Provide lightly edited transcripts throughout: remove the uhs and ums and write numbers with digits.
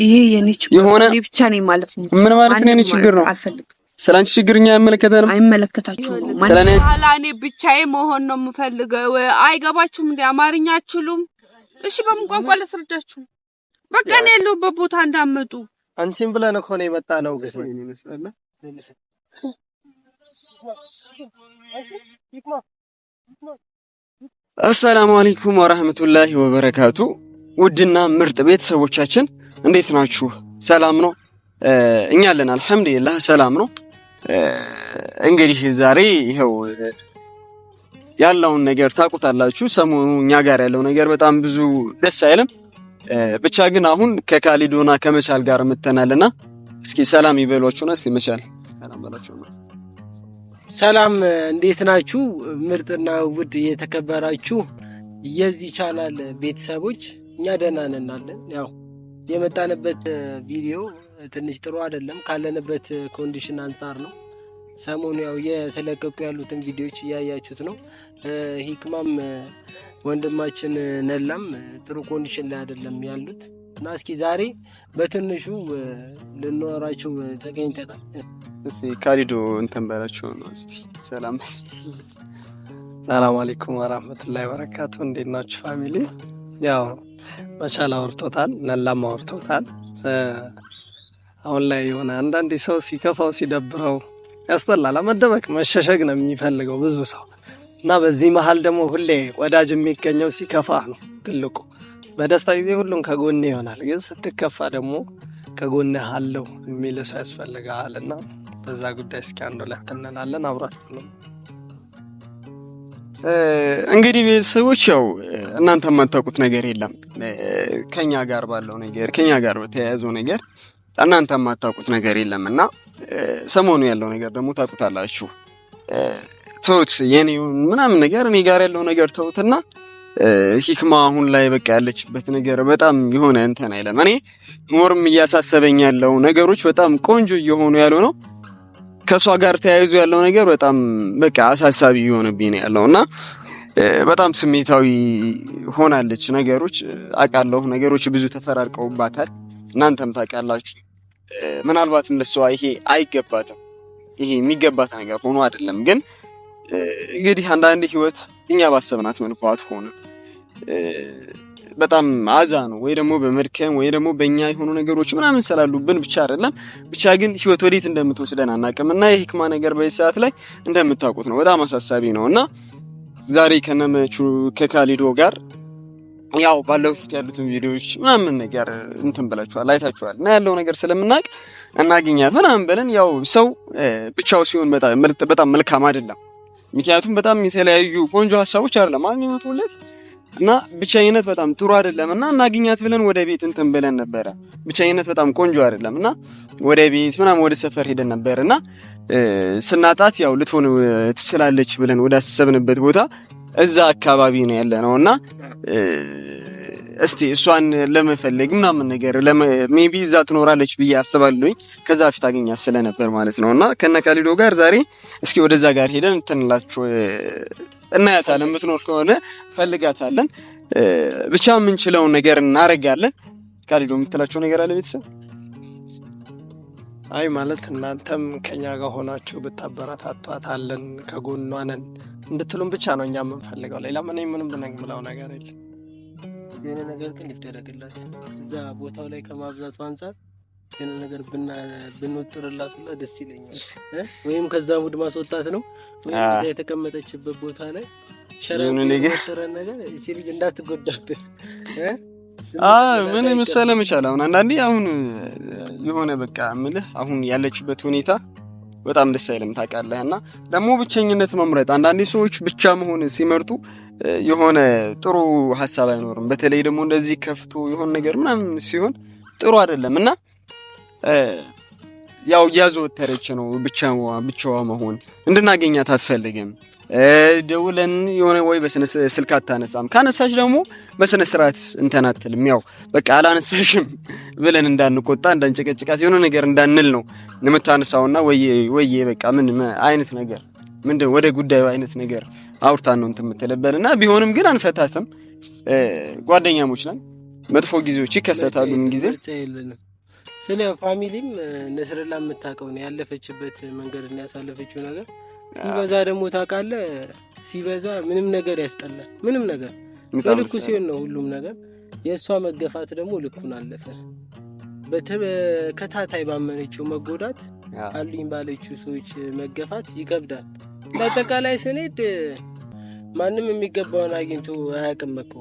ይሄ የኔ ችግር ነው ብቻ ነኝ ማለት ነው። ምን ማለት ነው? የኔ ችግር ነው። ስላንቺ ችግርኛ አይመለከታችሁም። ስለኔ አላኔ ብቻዬ መሆን ነው የምፈልገው። አይገባችሁም እንዴ? አማርኛ አትችሉም? እሺ በምን ቋንቋ ልስረዳችሁ? በቃ ነው ያለሁበት ቦታ እንዳመጡ አንቺን ብለን እኮ ነው የመጣ ነው። ግን ይመስላል አሰላሙ አለይኩም ወራህመቱላሂ ወበረካቱ። ውድና ምርጥ ቤተሰቦቻችን እንዴት ናችሁ? ሰላም ነው? እኛ አለን አልሐምዱሊላህ ሰላም ነው። እንግዲህ ዛሬ ይሄው ያለውን ነገር ታውቁታላችሁ። ሰሞኑ እኛ ጋር ያለው ነገር በጣም ብዙ ደስ አይልም። ብቻ ግን አሁን ከካሊዶና ከመቻል ጋር መተናልና እስኪ ሰላም ይበሏችሁና እስኪ መቻል ሰላም በላችሁና። ሰላም እንዴት ናችሁ? ምርጥና ውድ የተከበራችሁ የዚህ ቻናል ቤተሰቦች እኛ ደህና ነን አለን። ያው የመጣንበት ቪዲዮ ትንሽ ጥሩ አይደለም ካለንበት ኮንዲሽን አንፃር ነው። ሰሞኑ ያው የተለቀቁ ያሉትን ቪዲዮዎች እያያችሁት ነው። ሂክማም ወንድማችን ነላም ጥሩ ኮንዲሽን ላይ አይደለም ያሉት እና እስኪ ዛሬ በትንሹ ልንወራችሁ ተገኝተናል። እስቲ ካሊዶ እንትን ባላችሁ ነው። እስቲ ሰላም አለይኩም ወራህመቱላሂ ወበረካቱ። እንዴት ናችሁ ፋሚሊ? ያው መቻል አውርቶታል፣ ነላም አውርቶታል። አሁን ላይ የሆነ አንዳንዴ ሰው ሲከፋው ሲደብረው ያስጠላል። መደበቅ መሸሸግ ነው የሚፈልገው ብዙ ሰው እና በዚህ መሃል ደግሞ ሁሌ ወዳጅ የሚገኘው ሲከፋ ነው ትልቁ። በደስታ ጊዜ ሁሉም ከጎን ይሆናል፣ ግን ስትከፋ ደግሞ ከጎን አለው የሚል ሰው ያስፈልጋል። እና በዛ ጉዳይ እስኪ አንድ ሁለት እንላለን። አብራችሁ ነው እንግዲህ ቤተሰቦች። ያው እናንተ የማታውቁት ነገር የለም ከኛ ጋር ባለው ነገር ከኛ ጋር በተያያዘው ነገር እናንተ የማታውቁት ነገር የለምና ሰሞኑ ያለው ነገር ደግሞ ታውቁታላችሁ። ተውት የኔው ምናምን ነገር እኔ ጋር ያለው ነገር ተውትና ሂክማ አሁን ላይ በቃ ያለችበት ነገር በጣም የሆነ እንትን አይለም። እኔ ኖርም እያሳሰበኝ ያለው ነገሮች በጣም ቆንጆ እየሆኑ ያለው ነው። ከሷ ጋር ተያይዞ ያለው ነገር በጣም በቃ አሳሳቢ የሆነብኝ ነው ያለውና በጣም ስሜታዊ ሆናለች። ነገሮች አቃለው ነገሮች ብዙ ተፈራርቀውባታል። እናንተም ታውቃላችሁ። ምናልባትም ለሷ ይሄ አይገባትም፣ ይሄ የሚገባት ነገር ሆኖ አይደለም። ግን እንግዲህ አንዳንድ ህይወት እኛ ባሰብናት መልኩ አትሆንም። በጣም አዛ ነው ወይ ደግሞ በመድከም ወይ ደግሞ በእኛ የሆኑ ነገሮች ምናምን ስላሉብን ብቻ አይደለም። ብቻ ግን ህይወት ወዴት እንደምትወስደን አናውቅምና የሂክማ ነገር በዚህ ሰዓት ላይ እንደምታውቁት ነው፣ በጣም አሳሳቢ ነውና ዛሬ ከነመቹ ከካሊዶ ጋር ያው ባለፉት ያሉትን ቪዲዮዎች ምናምን ነገር እንትን ብላችኋል አይታችኋል። እና ያለው ነገር ስለምናውቅ እናገኛት ምናምን ብለን ያው ሰው ብቻው ሲሆን በጣም መልካም አይደለም። ምክንያቱም በጣም የተለያዩ ቆንጆ ሐሳቦች አይደለም ማግኘቱለት እና ብቻዬነት በጣም ጥሩ አይደለምና እናገኛት ብለን ወደ ቤት እንትን ብለን ነበር። ብቻዬነት በጣም ቆንጆ አይደለምና ወደ ቤት ምናምን ወደ ሰፈር ሄደን ነበርና ስናጣት ያው ልትሆን ትችላለች ብለን ወደ አሰብንበት ቦታ እዛ አካባቢ ነው ያለነውና እስቲ እሷን ለመፈለግ ምናምን ነገር ሜቢ እዛ ትኖራለች ብዬ አስባለሁኝ። ከዛ በፊት አገኛት ስለነበር ማለት ነውና ከነካሊዶ ጋር ዛሬ እስኪ ወደዛ ጋር ሄደን እንትንላችሁ እናያታለን። የምትኖር ከሆነ ፈልጋታለን። ብቻ የምንችለውን ነገር እናረጋለን። ካሊዶ የምትላቸው ነገር አለ ቤተሰብ? አይ ማለት እናንተም ከኛ ጋር ሆናችሁ ብታበረታቷታለን ከጎኗ ነን እንድትሉም ብቻ ነው እኛ የምንፈልገው። ሌላ ምንም ብነግምለው ነገር የለም። የሆነ ነገር ግን ይደረግላት እዛ ቦታው ላይ ከማብዛቱ አንፃር የሆነ ነገር ብንወጥርላት ሁላ ደስ ይለኛል። ወይም ከዛ ሙድ ማስወጣት ነው ወይም እዛ የተቀመጠችበት ቦታ ላይ ሸራውን ነገር እቺ ልጅ እንዳትጎዳብን ምን መሰለ መቻል አሁን አንዳንዴ አሁን የሆነ በቃ ምልህ አሁን ያለችበት ሁኔታ በጣም ደስ አይልም ታውቃለህና ደግሞ ብቸኝነት መምረጥ አንዳንዴ ሰዎች ብቻ መሆን ሲመርጡ የሆነ ጥሩ ሐሳብ አይኖርም። በተለይ ደግሞ እንደዚህ ከፍቶ የሆነ ነገር ምናምን ሲሆን ጥሩ አይደለምና ያው ያዘወተረች ነው ብቻዋ መሆን እንድናገኛት አትፈልግም። ደውለን የሆነ ወይ በስነ ስልክ አታነሳም። ካነሳሽ ደግሞ በስነ ስርዓት እንተናትልም። ያው በቃ አላነሳሽም ብለን እንዳንቆጣ እንዳንጨቀጭቃት የሆነ ነገር እንዳንል ነው የምታነሳውና ወይ በቃ ምን አይነት ነገር ምንድን ወደ ጉዳዩ አይነት ነገር አውርታን ነው እንትምትለበልና ቢሆንም ግን አንፈታትም። ጓደኛሞች ነን። መጥፎ ጊዜዎች ይከሰታሉ ምን ጊዜ ስለ ፋሚሊም ነስረላ የምታውቀው ነው ያለፈችበት መንገድ እና ያሳለፈችው ነገር ሲበዛ ደግሞ ታውቃለህ ሲበዛ ምንም ነገር ያስጠላል። ምንም ነገር በልኩ ሲሆን ነው ሁሉም ነገር። የእሷ መገፋት ደግሞ ልኩን አለፈ። በተከታታይ ባመነችው መጎዳት አሉኝ ባለችው ሰዎች መገፋት ይከብዳል። በአጠቃላይ ስንሄድ ማንም የሚገባውን አግኝቶ አያውቅም እኮ።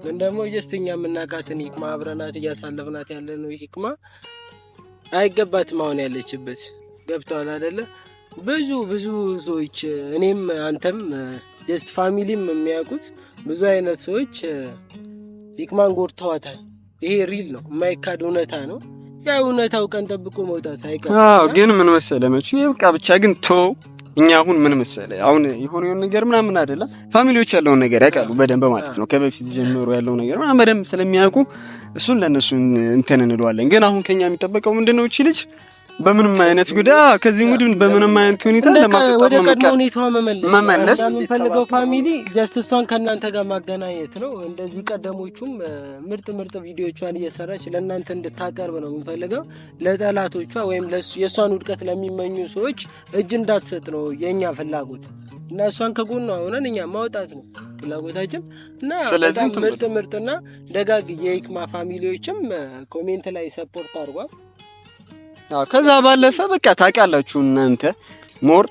ግን ደግሞ ጀስተኛ የምናውቃትን ሂክማ አብረናት እያሳለፍናት ያለነው ሂክማ አይገባትም አሁን ያለችበት። ገብተዋል አይደለ? ብዙ ሰዎች እኔም አንተም ጀስት ፋሚሊም የሚያውቁት ብዙ አይነት ሰዎች ሂክማን ጎድተዋታል። ይሄ ሪል ነው፣ የማይካድ እውነታ ነው። ያ እውነታው ቀን ጠብቆ መውጣት አይቀርም። ግን ምን መሰለህ መቼም ይብቃ ብቻ። ግን እኛ አሁን ምን መሰለህ አሁን የሆነ ነገር ምናምን አይደለም ፋሚሊዎች ያለውን ነገር ያውቃሉ በደንብ ማለት ነው። ከበፊት ጀምሮ ያለው ነገር ምናምን በደንብ ስለሚያውቁ እሱን ለነሱ እንትን እንለዋለን። ግን አሁን ከኛ የሚጠበቀው ምንድነው? እቺ ልጅ በምንም አይነት ጉዳ ከዚህ ሙድን በምንም አይነት ሁኔታ ለማስወጣት ወደ ቀድሞ ሁኔታዋ መመለስ የምንፈልገው ፋሚሊ ጀስት እሷን ከእናንተ ጋር ማገናኘት ነው። እንደዚህ ቀደሞቹም ምርጥ ቪዲዮቿን እየሰራች ለእናንተ እንድታቀርብ ነው የምንፈልገው። ለጠላቶቿ ወይም የእሷን ውድቀት ለሚመኙ ሰዎች እጅ እንዳትሰጥ ነው የእኛ ፍላጎት እና እሷን ከጎኗ ሆነን እኛ ማውጣት ነው ፍላጎታችን እና በጣም ምርጥና ደጋግ የሂክማ ፋሚሊዎችም ኮሜንት ላይ ሰፖርት አድርጓል። ከዛ ባለፈ በቃ ታውቃላችሁ እናንተ ሞር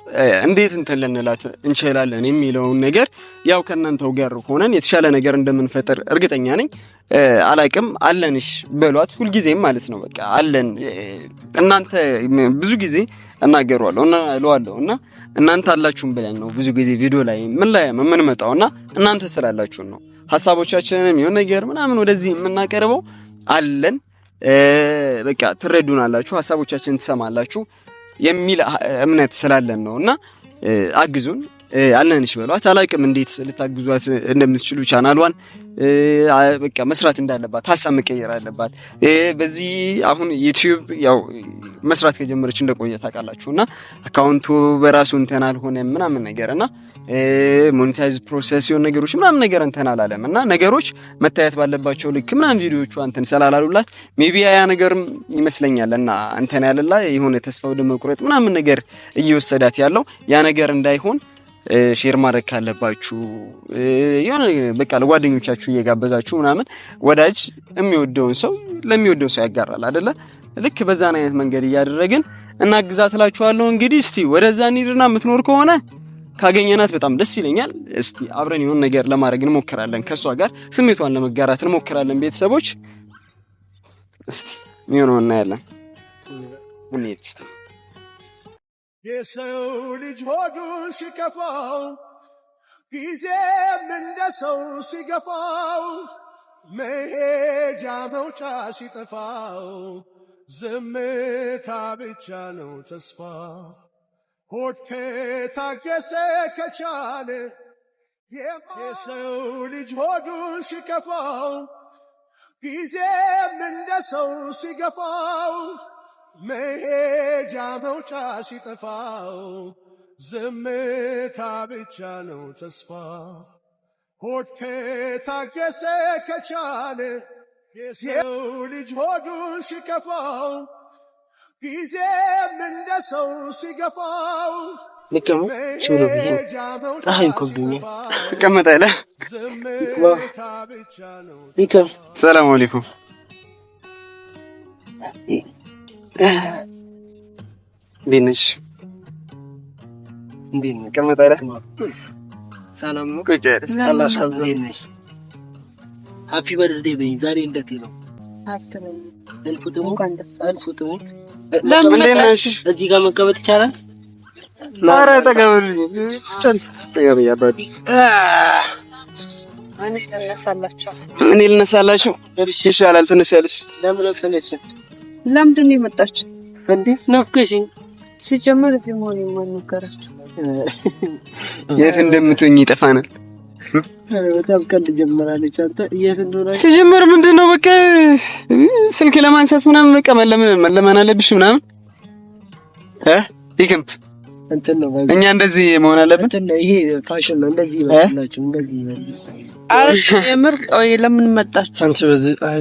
እንዴት እንትን ልንላት እንችላለን የሚለውን ነገር ያው ከእናንተው ጋር ሆነን የተሻለ ነገር እንደምንፈጥር እርግጠኛ ነኝ። አላቅም አለንሽ በሏት ሁልጊዜም ማለት ነው። በቃ አለን እናንተ ብዙ ጊዜ እናገሯለሁ እና እለዋለሁ እና እናንተ አላችሁም ብለን ነው ብዙ ጊዜ ቪዲዮ ላይ ምን መጣውና እናንተ ስላላችሁ ነው ሐሳቦቻችንን የሆነ ነገር ምናምን ወደዚህ የምናቀርበው አለን። በቃ ትረዱናላችሁ፣ ሐሳቦቻችንን ትሰማላችሁ የሚል እምነት ስላለን ነውና አግዙን አለንሽ በሏት። አላቅም እንዴት ልታግዟት እንደምትችሉ ቻናሏን በቃ መስራት እንዳለባት ሐሳብ መቀየር አለባት። በዚህ አሁን ዩቲዩብ ያው መስራት ከጀመረች እንደቆየ ታውቃላችሁና አካውንቱ በራሱ እንትን አልሆነም ምናምን ነገርና ሞኔታይዝ ፕሮሰስ የሆነ ነገሮች ምናምን ነገር እንትን አላለም እና ነገሮች መታየት ባለባቸው ልክ ምናምን ቪዲዮቹ እንትን ስላላሉላት ሜቢ ያ ነገርም ይመስለኛልና እንትን ያለላ የሆነ ተስፋ ወደ መቁረጥ ምናምን ነገር እየወሰዳት ያለው ያ ነገር እንዳይሆን ሼር ማድረግ ካለባችሁ የሆነ በቃ ለጓደኞቻችሁ እየጋበዛችሁ ምናምን ወዳጅ የሚወደውን ሰው ለሚወደው ሰው ያጋራል አይደለ? ልክ በዛን አይነት መንገድ እያደረግን እናግዛትላችኋለሁ። እንግዲህ እስቲ ወደዛ እንሂድና የምትኖር ከሆነ ካገኘናት በጣም ደስ ይለኛል። እስቲ አብረን የሆነ ነገር ለማድረግ እንሞክራለን፣ ከሷ ጋር ስሜቷን ለመጋራት እንሞክራለን። ቤተሰቦች እስቲ የሚሆነው እናያለን። እንሂድ እስቲ። የሰው ልጅ ሆዱ ሲከፋው ጊዜም እንደ ሰው ሲገፋው መሄጃ መውጫ ሲጠፋው ዝምታ ብቻ ነው ተስፋ። ሆድ ከታገሰ ከቻለ የሰው ልጅ ሆዱ ሲከፋው ጊዜም እንደ ሰው ሲገፋው መሄጃ መውጫ ሲጠፋው ዝምታ ብቻ ነው ተስፋ። ሆድ ከታገሰ ከቻለ የሰው ልጅ ሆዱ ሲከፋው ጊዜም እንደ ሰው ሲገፋው ልከሙ ሽሎ ቢሄ አሁን ኮብዱኝ ከመጣለ ልከም ሰላም አለይኩም ቢንሽ እንዴት ነው? ከመጣለ ሰላም ነው። ቆጨርስ አላህ ሰብዘነሽ ሃፒ በርዝዴ በይ። ዛሬ እንደት ነው? አልፉትሙት ለምን ነሽ? እዚህ ጋር መቀመጥ ይቻላል? ኧረ ተቀበሉኝ። ተቀበያ ባዲ እኔ ልነሳላችሁ ይሻላል። ትነሻለሽ? ለምን ተነሽ? ለምንድን ነው የመጣችሁት? እንዴ ናፍቀሽኝ። ሲጀመር እዚህ መሆን የማንነገራችሁ የት እንደምትሆኝ ይጠፋናል። በጣም ቀልድ ጀመራለች። አንተ የት እንደሆነ ሲጀመር ምንድነው በቃ ስልክ ለማንሳት ምናምን በቃ መለመን አለብሽ ምናምን ይከምፕ እንትን ነው እኛ እንደዚህ መሆን አለብን። እንትን ይሄ ፋሽን ነው። እንደዚህ ይበላችሁ እንደዚህ ይበል የምር ቆይ ለምን መጣችሁ አንቺ በዚህ አይ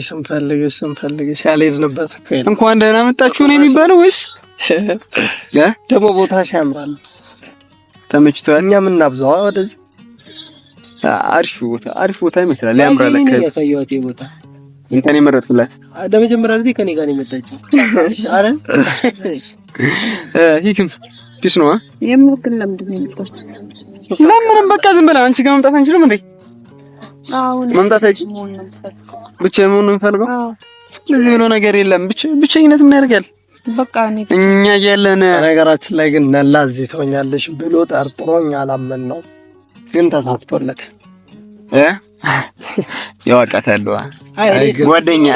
ስንፈልግሽ ያልሄድንበት እኮ እንኳን ደህና መጣችሁ ነው የሚባለው ወይስ ደግሞ ቦታሽ ያምራል ተመችቷል እኛ ምን እናብዛው ወደዚህ አሪፍ ቦታ ይመስላል ያምራል ለከ ያሳየዋት ቦታ እንከኔ መረጥኩላት ለመጀመሪያ ጊዜ ከኔ ጋር ነው የመጣችው አረ ሂክም ፒስ ነው የምር ግን ለምንድን ነው የመጣችው ለምንም በቃ ዝም ብላ አንቺ ጋር መምጣት አንችልም እንዴ መምጣት አይችልም ብቻ ምን እንፈልገው ለዚህ ብሎ ነገር የለም ብቻኝነት ምን ያደርጋል በቃ እኛ ያለን ነገራችን ላይ ግን ነላ እዚህ ተወኛለሽ ብሎ ጠርጥሮኝ አላመን ነው ግን ተሳክቶለት ያዋቃታለሁ ጓደኛ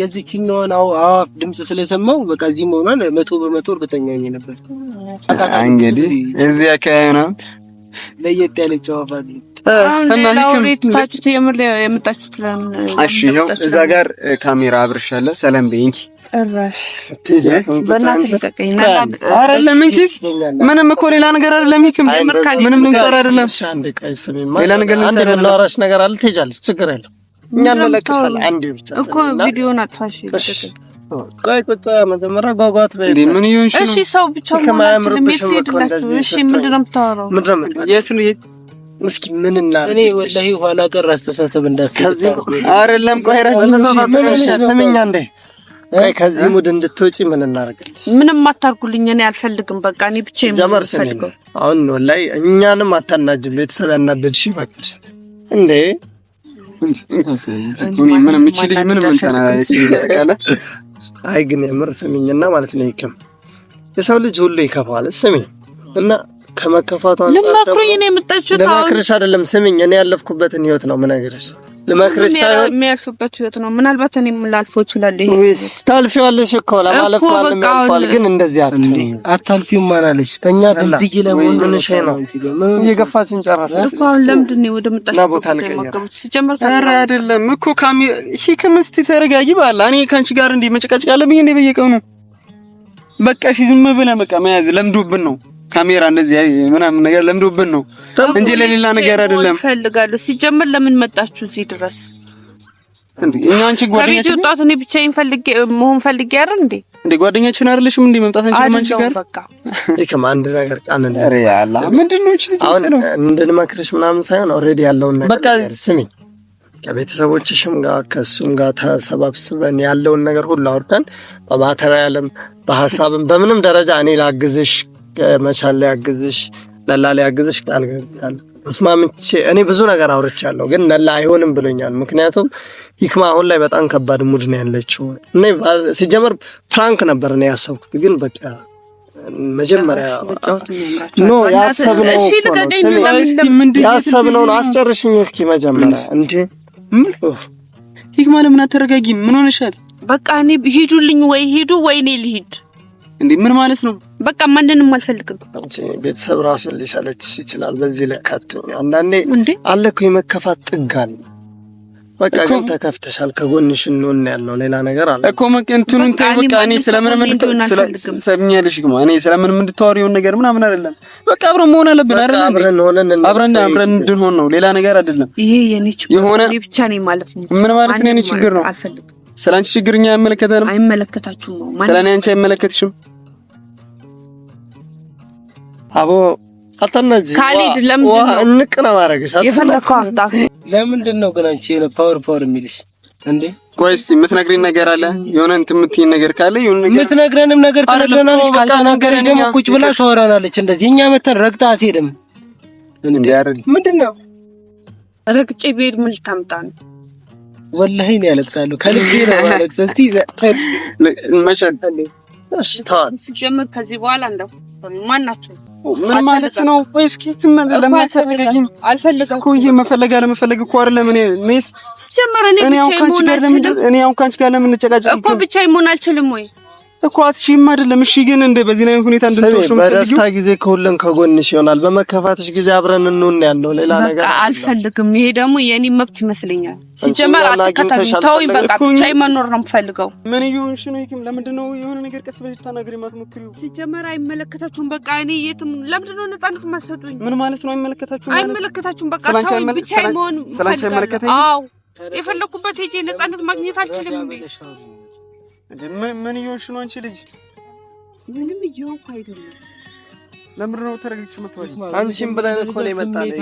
የዚህኛውን አዋፍ ድምጽ ስለሰማው በቃ እዚህ መሆኗን 100% እርግጠኛ ነኝ ነበር እንግዲህ እዚህ አካባቢ ነው ለየት ያለች አዋፍ አለ እና ለውሪታችሁ የመጣችሁት ለምን እሺ ነው እዛ ጋር ካሜራ አብርሻለ ሰላም በይንኪ እራሽ በእናትህ ተቀቀኝና አይደለም እንኪስ ምንም እኮ ሌላ ነገር አይደለም ይክም ምንም ነገር አይደለም አንድ ቀይ ስሚማ ሌላ ነገር ልንሰራሽ ነገር አለ ትሄጃለሽ ችግር የለም እኛ እንለቅሻለን አንዴ ብቻ እኮ ቪዲዮን አጥፋሽ ቆይ ቁጣ መጀመሪያ ጓጓት በይ ምን ይሁን እሺ ሰው ብቻ ማለት ነው እሺ ምንድነው የምታወራው የት ነው እስኪ ምን እና እኔ ወላሂ ኋላ ቀር አስተሳሰብ እንዳስከዚህ አይደለም ቆይ ሰሚኛ እንዴ ቆይ ከዚህ ሙድ እንድትወጪ ምን እናደርግልሽ ምንም አታርጉልኝ እኔ አልፈልግም በቃ እኔ ብቻዬን ጀመርሰኝ አሁን ወላሂ እኛንም አታናጅም ቤተሰብ ያናደድሽ ይበቃሽ እንዴ ምንም እቺ ልጅ ምንም እንተናለች ያለ አይ ግን የምር ሰሚኝና ማለት ነው ይከም የሰው ልጅ ሁሉ ይከፋል ስሚኝ እና ከመከፋቷ ለማክሩኝ ነው የምጣችሁት ለማክረሽ አይደለም ስሚኝ እኔ ያለፍኩበትን ህይወት ነው ምናገርሽ ለማክረሽ ሳይሆን የሚያልፍበት ህይወት ነው ምናልባት እኔም ላልፈው ይችላል ይሄ ታልፊዋለሽ እኮ ለማለፍ ማለም ያልፋል ግን እንደዚህ አታልፊው ማናለሽ እኛ ድልድይ ለምን ምን ሸይ ነው እየገፋችን ጨረሰ እኮ ለምንድን ነው ወደ መጣችሁ ሲጀምር ኧረ አይደለም እኮ ሂክም እስቲ ተረጋጊ ባላ እኔ ካንቺ ጋር እንዴ መጨቃጨቅ አለብኝ እንዴ በየቀኑ በቃ እሺ ዝም ብለህ በቃ መያዝ ለምዶብን ነው ካሜራ እንደዚህ ምናምን ነገር ለምዶብን ነው እንጂ ለሌላ ነገር አይደለም ፈልጋለሁ ሲጀምር ለምን መጣችሁ እዚህ ድረስ እንዴ እኛ አንቺ ጓደኛችን ወጣት እኔ ብቻዬን ፈልጌ አይደል እንዴ ጓደኛችን አይደለሽም እንዴ መምጣት አንቺ ማንቺ ጋር በቃ ይከም አንድ ነገር ቃል እንደ ኧረ ያላ ምንድነው እቺ አሁን እንድንመክርሽ ምናምን ሳይሆን ኦሬዲ ያለውን ነገር በቃ ስሚ ከቤተሰቦችሽም ጋር ከሱም ጋር ተሰባስበን ያለውን ነገር ሁሉ አውርተን በማተሪያልም በሐሳብም በምንም ደረጃ እኔ ላግዝሽ ከመቻል ያግዝሽ ለላ ያግዝሽ ቃል ገብቻለሁ እስማምቼ እኔ ብዙ ነገር አውርቻለሁ ግን ለላ አይሆንም ብሎኛል ምክንያቱም ይክማ አሁን ላይ በጣም ከባድ ሙድ ነው ያለችው እኔ ሲጀመር ፍራንክ ነበር ነው ያሰብኩት ግን በቃ መጀመሪያ ኖ ያሰብነው ነው አስጨርሽኝ እስኪ መጀመሪያ እንዴ ይክማ ለምን አትረጋጊ ምን ሆነሻል በቃ እኔ ሂዱልኝ ወይ ሂዱ ወይ እኔ ልሂድ እንዴ ምን ማለት ነው በቃ ማንንም አልፈልግም ቤተሰብ ራሱ ሊሰለች ይችላል በዚህ ለካት አንዳንዴ አለኩ የመከፋት ጥጋን በቃ ግን ተከፍተሻል ከጎንሽ ነው ያለው ሌላ ነገር አለ እኮ እንትኑን በቃ እኔ ስለምን ሰምኛለሽ ግማ እኔ ስለምን እንድታወሪው ነገር ምናምን አይደለም በቃ አብረን መሆን አለብን አይደል አብረን እንድንሆን ነው ሌላ ነገር አይደለም ይሄ የኔ ችግር ነው ብቻ ነኝ ማለት ነው ምን ማለት ነው የኔ ችግር ነው አልፈልግም ስላንቺ ችግርኛ አይመለከታችሁም ነው ስለኔ አንቺ አይመለከትሽም አቦ አታናጂ ካሊድ ለምን እንቅና ማረግሽ የፈለከው አምጣ ለምንድን ነው ግን አንቺ ፓወር የሚልሽ እንዴ ቆይ እስቲ የምትነግሪኝ ነገር አለ የሆነ የምትይኝ ነገር ካለ የሆነ ነገር የምትነግረንም ነገር ተነግረናልሽ ካልተናገረኝ ደግሞ ቁጭ ብላ ታወራናለች እንደዚህ እኛ መተን ረግጣ አትሄድም እንዴ አይደል ምንድነው ረግጬ ቤት ምን ልታምጣ ነው ወላሂ ነው ያለቅሳለሁ ከልቤ ነው ያለቅሳለሁ እስቲ መሸል እሺ ታስ ሲጀምር ከዚህ በኋላ እንደው ማናችሁ ምን ማለት ነው ወይስ ኪክም ለማተረጋግኝ አልፈልግም እኮ ይሄ መፈለግ አለ መፈለግ እኮ አይደለም እኔስ ጀመረ እኔ ብቻዬን መሆን አልችልም እኔ አሁን ካንቺ ጋር ለምን እንጨቃጨቅ እኮ ብቻዬን መሆን አልችልም ወይ እኮ አትሽም አይደለም። እሺ ግን እንደ በዚህ ነው ሁኔታ እንድትወሽ ነው በደስታ ጊዜ ከሁሉን ከጎንሽ ይሆናል፣ በመከፋትሽ ጊዜ አብረን እንሆን ያለው ሌላ ነገር አልፈልግም። ይሄ ደግሞ የኔ መብት ይመስለኛል። ሲጀመር አትከታተሉ፣ ተውኝ በቃ ብቻዬን መኖር ነው የምፈልገው። ምን ይሁንሽ ነው ይሄም? ለምንድን ነው የሆነ ነገር ቀስ ብለሽ ታናግሪ ማትሞክሪው? ሲጀመር አይመለከታችሁም። በቃ እኔ የትም ለምንድን ነው ነፃነት ማሰጡኝ? ምን ማለት ነው አይመለከታችሁም? አይመለከታችሁም። በቃ ተውኝ፣ ብቻዬን መሆን ስላንቺ አይመለከተኝም። አዎ የፈለኩበት ሄጄ ነፃነት ማግኘት አልችልም እንዴ? ምን ይሁንሽ ነው አንቺ ልጅ? ምንም እየሆንኩ አይደለም። ለምንድን ነው ተረጋግተሽ መተዋል? አንቺም ብለን እኮ ነው የመጣነው።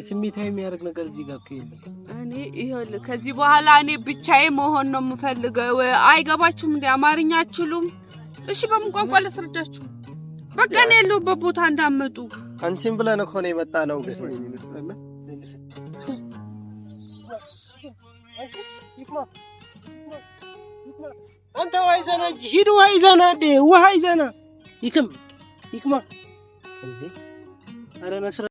ስሜታዊ የሚያደርግ ነገር እዚህ ጋር ከየለም። እኔ ይኸውልህ ከዚህ በኋላ እኔ ብቻዬን መሆን ነው የምፈልገው። አይገባችሁም እንዴ? አማርኛ አትችሉም? እሺ በምን ቋንቋ ልስረዳችሁ? በቃ እኔ ያለሁበት ቦታ እንዳመጡ። አንቺም ብለን እኮ ነው የመጣነው። አንተ ውሃ ይዘና እንጂ ሂድ፣ ውሃ ይዘና እንደ ውሃ ይዘና ይክማ